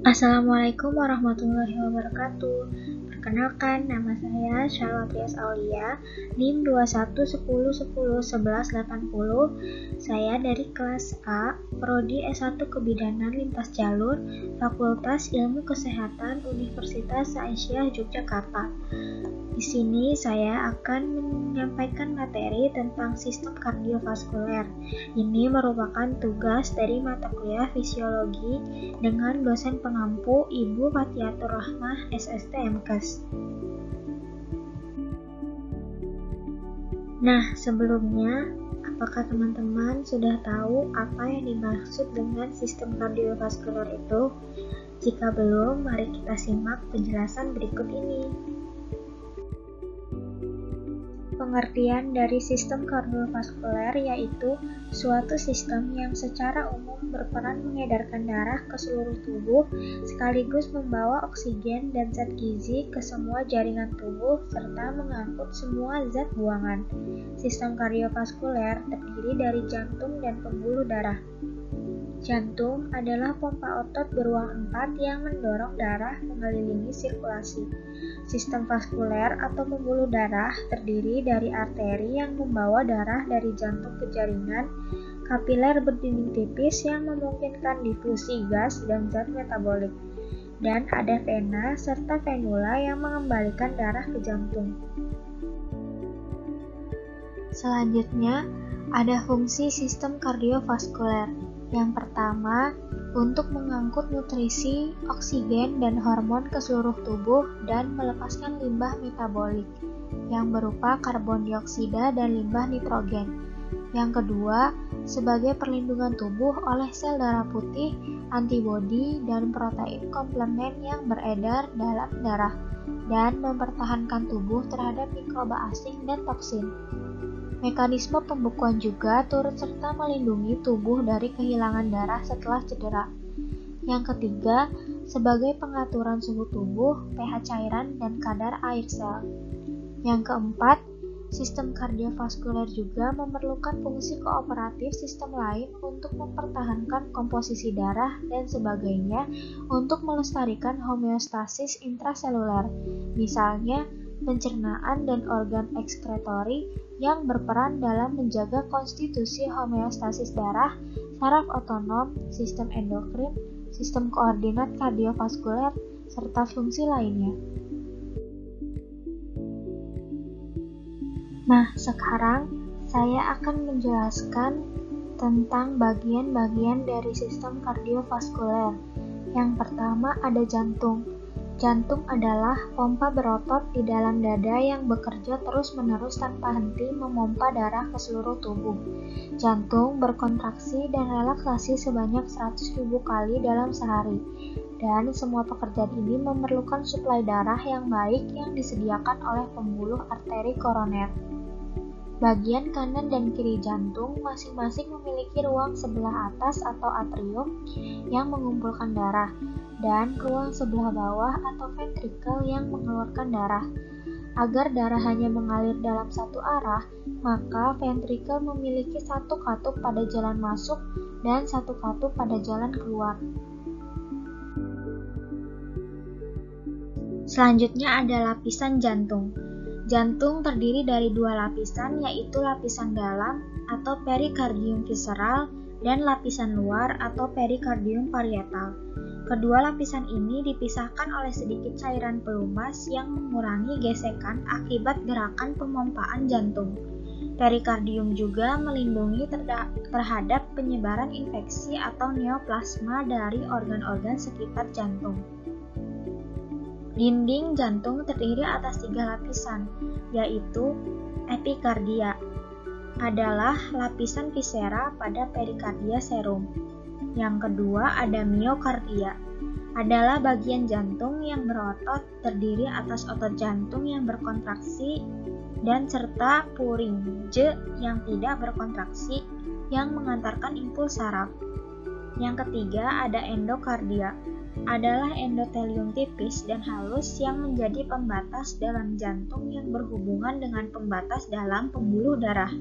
Assalamualaikum warahmatullahi wabarakatuh. Perkenalkan, nama saya Charlotte Aulia, NIM 2110111180. Saya dari kelas A, Prodi S1 Kebidanan Lintas Jalur, Fakultas Ilmu Kesehatan Universitas Aisyah Yogyakarta. Di sini saya akan menyampaikan materi tentang sistem kardiovaskuler. Ini merupakan tugas dari mata kuliah fisiologi dengan dosen pengampu Ibu Fatiatur Rahmah, SST MKes. Nah, sebelumnya, apakah teman-teman sudah tahu apa yang dimaksud dengan sistem kardiovaskuler itu? Jika belum, mari kita simak penjelasan berikut ini. Pengertian dari sistem kardiovaskuler yaitu suatu sistem yang secara umum berperan mengedarkan darah ke seluruh tubuh sekaligus membawa oksigen dan zat gizi ke semua jaringan tubuh serta mengangkut semua zat buangan. Sistem kardiovaskuler terdiri dari jantung dan pembuluh darah. Jantung adalah pompa otot beruang 4 yang mendorong darah mengelilingi sirkulasi. Sistem vaskuler atau pembuluh darah terdiri dari arteri yang membawa darah dari jantung ke jaringan, kapiler berdinding tipis yang memungkinkan difusi gas dan zat metabolik, dan ada vena serta venula yang mengembalikan darah ke jantung. Selanjutnya, ada fungsi sistem kardiovaskuler. Yang pertama, untuk mengangkut nutrisi, oksigen, dan hormon ke seluruh tubuh dan melepaskan limbah metabolik yang berupa karbon dioksida dan limbah nitrogen. Yang kedua, sebagai perlindungan tubuh oleh sel darah putih, antibodi, dan protein komplement yang beredar dalam darah dan mempertahankan tubuh terhadap mikroba asing dan toksin. Mekanisme pembekuan juga turut serta melindungi tubuh dari kehilangan darah setelah cedera. Yang ketiga, sebagai pengaturan suhu tubuh, pH cairan, dan kadar air sel. Yang keempat, sistem kardiovaskuler juga memerlukan fungsi kooperatif sistem lain untuk mempertahankan komposisi darah dan sebagainya untuk melestarikan homeostasis intraseluler, misalnya pencernaan dan organ ekskretori yang berperan dalam menjaga konstitusi homeostasis darah, saraf otonom, sistem endokrin, sistem koordinat kardiovaskuler, serta fungsi lainnya. Nah, sekarang saya akan menjelaskan tentang bagian-bagian dari sistem kardiovaskuler. Yang pertama ada jantung. Jantung adalah pompa berotot di dalam dada yang bekerja terus-menerus tanpa henti memompa darah ke seluruh tubuh. Jantung berkontraksi dan relaksasi sebanyak 100.000 kali dalam sehari. Dan semua pekerjaan ini memerlukan suplai darah yang baik yang disediakan oleh pembuluh arteri koroner. Bagian kanan dan kiri jantung masing-masing memiliki ruang sebelah atas atau atrium yang mengumpulkan darah, dan ruang sebelah bawah atau ventrikel yang mengeluarkan darah. Agar darah hanya mengalir dalam satu arah, maka ventrikel memiliki satu katup pada jalan masuk dan satu katup pada jalan keluar. Selanjutnya ada lapisan jantung. Jantung terdiri dari dua lapisan, yaitu lapisan dalam atau perikardium visceral dan lapisan luar atau perikardium parietal. Kedua lapisan ini dipisahkan oleh sedikit cairan pelumas yang mengurangi gesekan akibat gerakan pemompaan jantung. Perikardium juga melindungi terhadap penyebaran infeksi atau neoplasma dari organ-organ sekitar jantung. Dinding jantung terdiri atas 3 lapisan, yaitu epikardia, adalah lapisan viscera pada perikardia serum. Yang kedua ada miokardia, adalah bagian jantung yang berotot terdiri atas otot jantung yang berkontraksi dan serta puringe yang tidak berkontraksi yang mengantarkan impuls saraf. Yang ketiga ada endokardia, adalah endotelium tipis dan halus yang menjadi pembatas dalam jantung yang berhubungan dengan pembatas dalam pembuluh darah.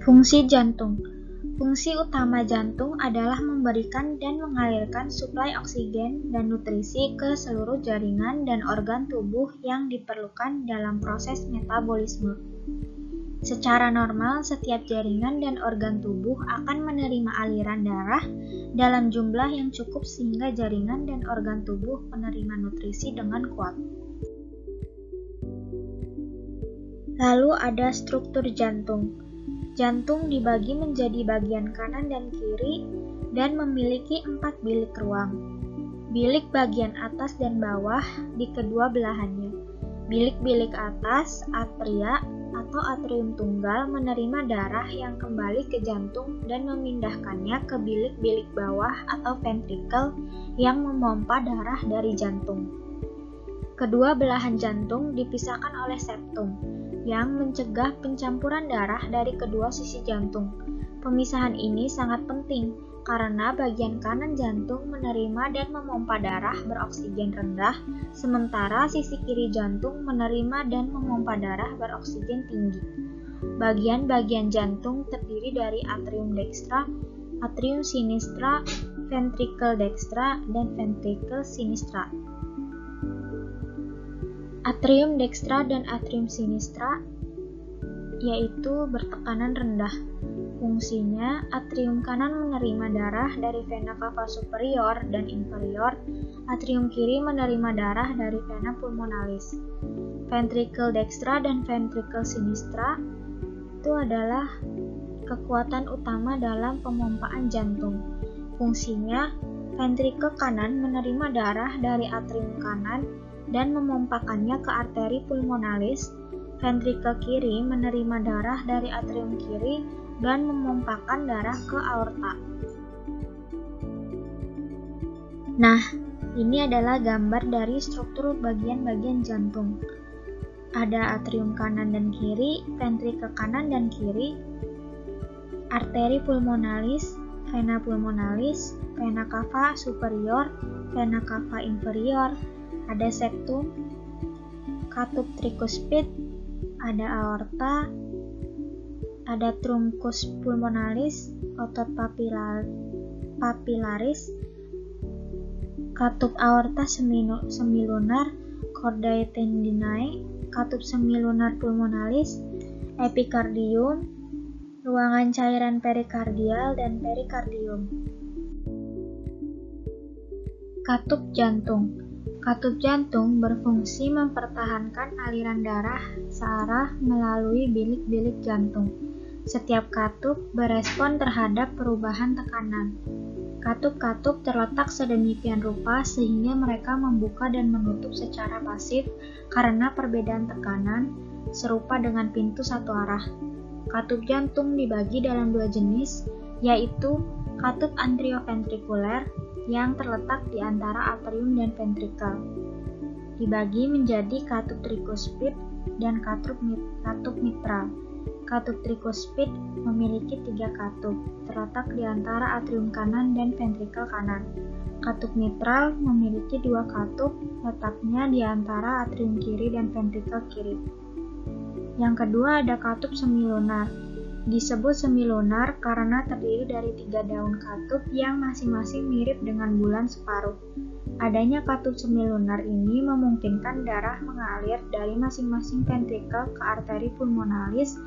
Fungsi jantung. Fungsi utama jantung adalah memberikan dan mengalirkan suplai oksigen dan nutrisi ke seluruh jaringan dan organ tubuh yang diperlukan dalam proses metabolisme. Secara normal, setiap jaringan dan organ tubuh akan menerima aliran darah dalam jumlah yang cukup sehingga jaringan dan organ tubuh menerima nutrisi dengan kuat. Lalu ada struktur jantung. Jantung dibagi menjadi bagian kanan dan kiri dan memiliki 4 bilik ruang. Bilik bagian atas dan bawah di kedua belahannya. Bilik-bilik atas, atria atau atrium tunggal menerima darah yang kembali ke jantung dan memindahkannya ke bilik-bilik bawah atau ventrikel yang memompa darah dari jantung. Kedua belahan jantung dipisahkan oleh septum yang mencegah pencampuran darah dari kedua sisi jantung. Pemisahan ini sangat penting karena bagian kanan jantung menerima dan memompa darah beroksigen rendah, sementara sisi kiri jantung menerima dan memompa darah beroksigen tinggi. Bagian-bagian jantung terdiri dari atrium dextra, atrium sinistra, ventricle dextra, dan ventricle sinistra. Atrium dextra dan atrium sinistra yaitu bertekanan rendah. Fungsinya, atrium kanan menerima darah dari vena cava superior dan inferior, atrium kiri menerima darah dari vena pulmonalis. Ventricle dextra dan ventricle sinistra itu adalah kekuatan utama dalam pemompaan jantung. Fungsinya, ventricle kanan menerima darah dari atrium kanan dan memompakannya ke arteri pulmonalis. Ventricle kiri menerima darah dari atrium kiri dan memompakan darah ke aorta. Nah, ini adalah gambar dari struktur bagian-bagian jantung. Ada atrium kanan dan kiri, ventricle kanan dan kiri, arteri pulmonalis, vena pulmonalis, vena cava superior, vena cava inferior, ada septum, katup tricuspid, ada aorta, ada truncus pulmonalis, otot papilaris, katup aorta semilunar, chordae tendinae, katup semilunar pulmonalis, epikardium, ruangan cairan perikardial dan perikardium. Katup jantung. Katup jantung berfungsi mempertahankan aliran darah searah melalui bilik-bilik jantung. Setiap katup berespon terhadap perubahan tekanan. Katup-katup terletak sedemikian rupa sehingga mereka membuka dan menutup secara pasif karena perbedaan tekanan, serupa dengan pintu satu arah. Katup jantung dibagi dalam dua jenis, yaitu katup anterioventrikuler yang terletak di antara atrium dan ventrikel. Dibagi menjadi katup tricuspid dan katup mitral. Katup tricuspid memiliki 3 katup, terletak di antara atrium kanan dan ventrikel kanan. Katup mitral memiliki 2 katup, letaknya di antara atrium kiri dan ventrikel kiri. Yang kedua ada katup semilunar. Disebut semilunar karena terdiri dari 3 daun katup yang masing-masing mirip dengan bulan separuh. Adanya katup semilunar ini memungkinkan darah mengalir dari masing-masing ventrikel ke arteri pulmonalis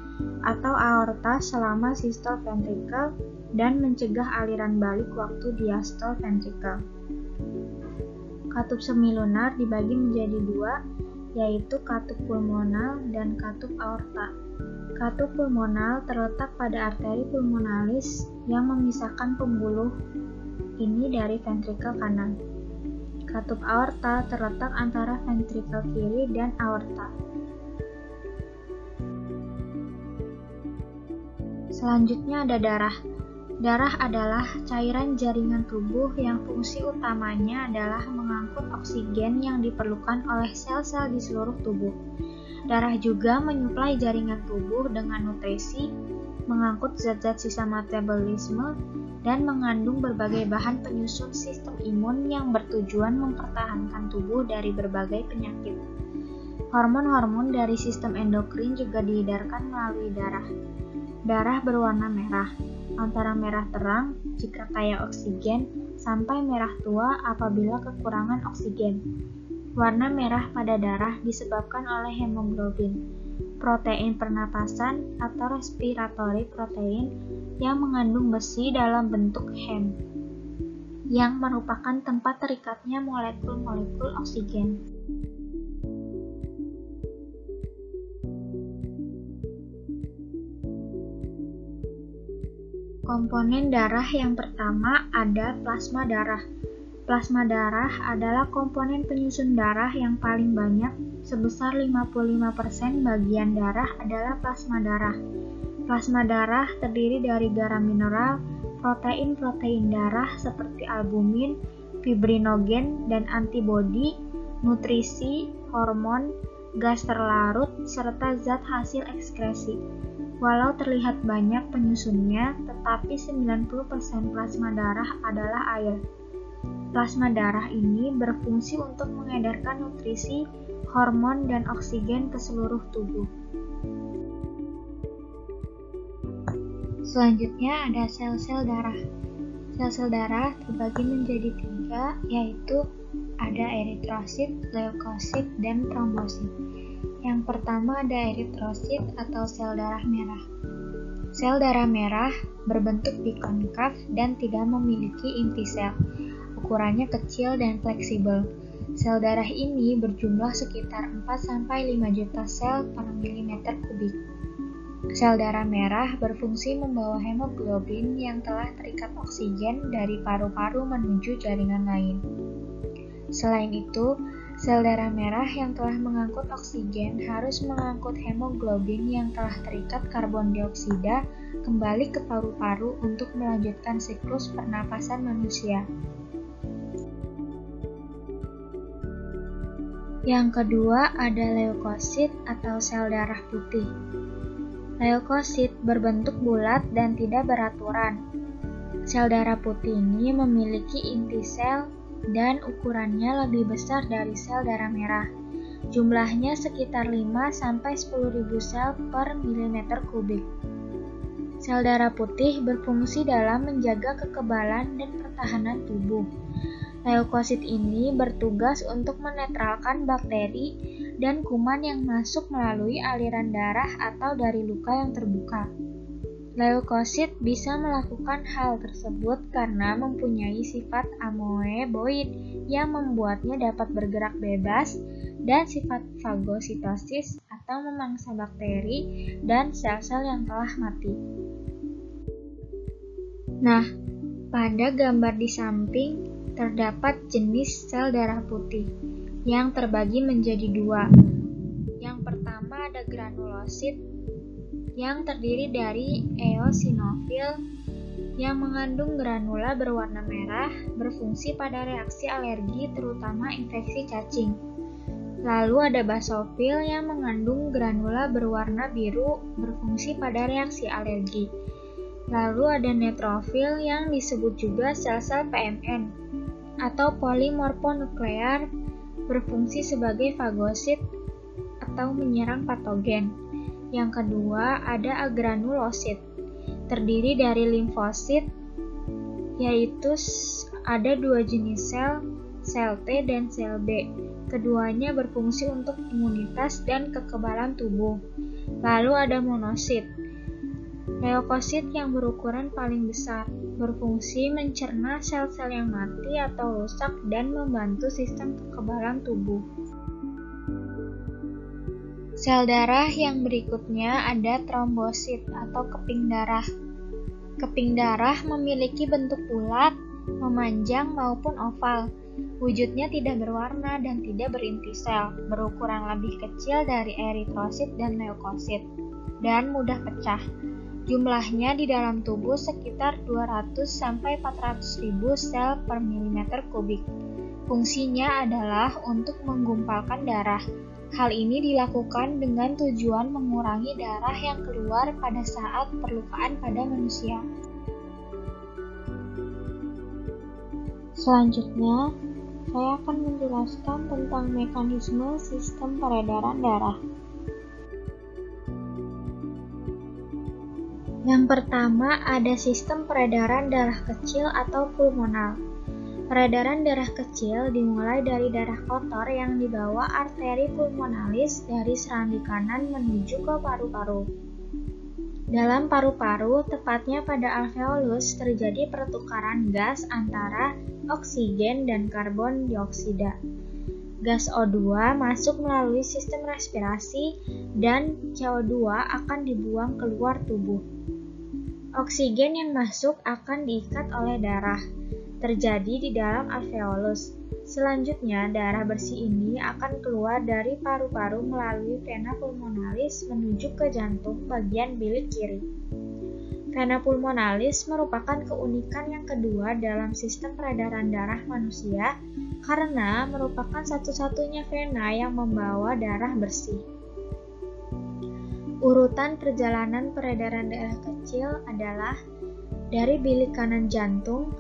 atau aorta selama sistol ventrikel dan mencegah aliran balik waktu diastol ventrikel. Katup semilunar dibagi menjadi 2, yaitu katup pulmonal dan katup aorta. Katup pulmonal terletak pada arteri pulmonalis yang memisahkan pembuluh ini dari ventrikel kanan. Katup aorta terletak antara ventrikel kiri dan aorta. Selanjutnya ada darah. Darah adalah cairan jaringan tubuh yang fungsi utamanya adalah mengangkut oksigen yang diperlukan oleh sel-sel di seluruh tubuh. Darah juga menyuplai jaringan tubuh dengan nutrisi, mengangkut zat-zat sisa metabolisme, dan mengandung berbagai bahan penyusun sistem imun yang bertujuan mempertahankan tubuh dari berbagai penyakit. Hormon-hormon dari sistem endokrin juga diedarkan melalui darah. Darah berwarna merah. antara merah terang jika kaya oksigen sampai merah tua apabila kekurangan oksigen. Warna merah pada darah disebabkan oleh hemoglobin, protein pernapasan atau respiratory protein yang mengandung besi dalam bentuk hem, yang merupakan tempat terikatnya molekul-molekul oksigen. Komponen darah yang pertama ada plasma darah. Plasma darah adalah komponen penyusun darah yang paling banyak, sebesar 55% bagian darah adalah plasma darah. Plasma darah terdiri dari garam mineral, protein-protein darah seperti albumin, fibrinogen, dan antibodi, nutrisi, hormon, gas terlarut, serta zat hasil ekskresi. Walau terlihat banyak penyusunnya, tetapi 90% plasma darah adalah air. Plasma darah ini berfungsi untuk mengedarkan nutrisi, hormon, dan oksigen ke seluruh tubuh. Selanjutnya ada sel-sel darah. Sel-sel darah terbagi menjadi 3, yaitu ada eritrosit, leukosit, dan trombosit. Yang pertama ada eritrosit atau sel darah merah. Sel darah merah berbentuk bikonkav dan tidak memiliki inti sel. Ukurannya kecil dan fleksibel. Sel darah ini berjumlah sekitar 4-5 juta sel per milimeter kubik. Sel darah merah berfungsi membawa hemoglobin yang telah terikat oksigen dari paru-paru menuju jaringan lain. Selain itu, sel darah merah yang telah mengangkut oksigen harus mengangkut hemoglobin yang telah terikat karbon dioksida kembali ke paru-paru untuk melanjutkan siklus pernapasan manusia. Yang kedua ada leukosit atau sel darah putih. Leukosit berbentuk bulat dan tidak beraturan. Sel darah putih ini memiliki inti sel dan ukurannya lebih besar dari sel darah merah. Jumlahnya sekitar 5-10.000 sel per milimeter kubik. Sel darah putih berfungsi dalam menjaga kekebalan dan pertahanan tubuh. Leukosit ini bertugas untuk menetralkan bakteri dan kuman yang masuk melalui aliran darah atau dari luka yang terbuka. Leukosit bisa melakukan hal tersebut karena mempunyai sifat amoeboid yang membuatnya dapat bergerak bebas dan sifat fagositosis atau memangsa bakteri dan sel-sel yang telah mati. Nah, pada gambar di samping terdapat jenis sel darah putih yang terbagi menjadi 2. Yang pertama ada granulosit yang terdiri dari eosinofil yang mengandung granula berwarna merah, berfungsi pada reaksi alergi terutama infeksi cacing. Lalu ada basofil yang mengandung granula berwarna biru, berfungsi pada reaksi alergi. Lalu ada neutrofil yang disebut juga sel-sel PMN atau polimorfonuklear, berfungsi sebagai fagosit atau menyerang patogen. Yang kedua ada agranulosit, terdiri dari limfosit, yaitu ada 2 jenis sel, sel T dan sel B. Keduanya berfungsi untuk imunitas dan kekebalan tubuh. Lalu ada monosit, leukosit yang berukuran paling besar, berfungsi mencerna sel-sel yang mati atau rusak dan membantu sistem kekebalan tubuh. Sel darah yang berikutnya ada trombosit atau keping darah. Keping darah memiliki bentuk bulat, memanjang maupun oval. Wujudnya tidak berwarna dan tidak berinti sel, berukuran lebih kecil dari eritrosit dan leukosit, dan mudah pecah. Jumlahnya di dalam tubuh sekitar 200-400.000 sel per milimeter kubik. Fungsinya adalah untuk menggumpalkan darah. Hal ini dilakukan dengan tujuan mengurangi darah yang keluar pada saat perlukaan pada manusia. Selanjutnya, saya akan menjelaskan tentang mekanisme sistem peredaran darah. Yang pertama ada sistem peredaran darah kecil atau pulmonal. Peredaran darah kecil dimulai dari darah kotor yang dibawa arteri pulmonalis dari serambi kanan menuju ke paru-paru. Dalam paru-paru, tepatnya pada alveolus, terjadi pertukaran gas antara oksigen dan karbon dioksida. Gas O2 masuk melalui sistem respirasi dan CO2 akan dibuang keluar tubuh. Oksigen yang masuk akan diikat oleh darah, terjadi di dalam alveolus. Selanjutnya, darah bersih ini akan keluar dari paru-paru melalui vena pulmonalis menuju ke jantung bagian bilik kiri. Vena pulmonalis merupakan keunikan yang kedua dalam sistem peredaran darah manusia karena merupakan satu-satunya vena yang membawa darah bersih. Urutan perjalanan peredaran darah kecil adalah dari bilik kanan jantung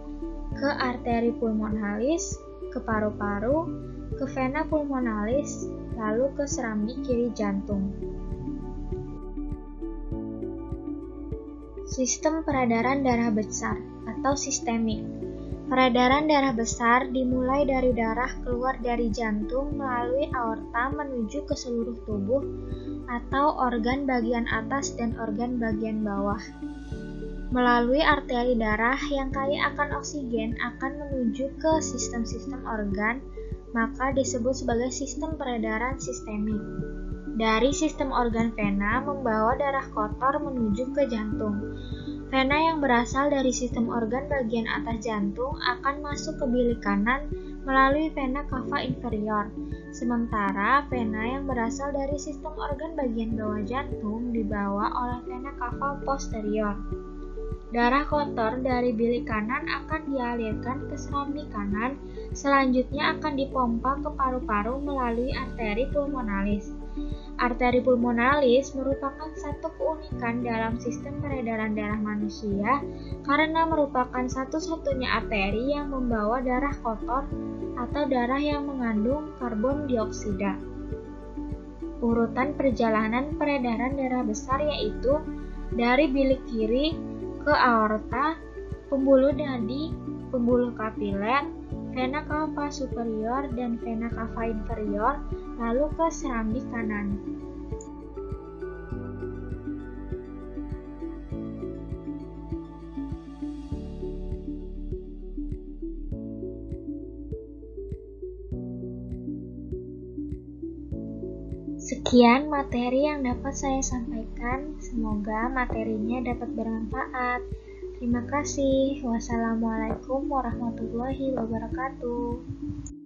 ke arteri pulmonalis, ke paru-paru, ke vena pulmonalis, lalu ke serambi kiri jantung. Sistem peredaran darah besar atau sistemik. Peredaran darah besar dimulai dari darah keluar dari jantung melalui aorta menuju ke seluruh tubuh atau organ bagian atas dan organ bagian bawah. Melalui arteri darah yang kaya akan oksigen akan menuju ke sistem-sistem organ, maka disebut sebagai sistem peredaran sistemik. Dari sistem organ vena membawa darah kotor menuju ke jantung. Vena yang berasal dari sistem organ bagian atas jantung akan masuk ke bilik kanan melalui vena cava inferior, sementara vena yang berasal dari sistem organ bagian bawah jantung dibawa oleh vena cava posterior. Darah kotor dari bilik kanan akan dialirkan ke serambi kanan, selanjutnya akan dipompa ke paru-paru melalui arteri pulmonalis. Arteri pulmonalis merupakan satu keunikan dalam sistem peredaran darah manusia karena merupakan satu-satunya arteri yang membawa darah kotor atau darah yang mengandung karbon dioksida. Urutan perjalanan peredaran darah besar yaitu dari bilik kiri ke aorta, pembuluh nadi, pembuluh kapiler, vena cava superior dan vena cava inferior, lalu ke serambi kanan. Sekian materi yang dapat saya sampaikan. Semoga materinya dapat bermanfaat. Terima kasih. Wassalamualaikum warahmatullahi wabarakatuh.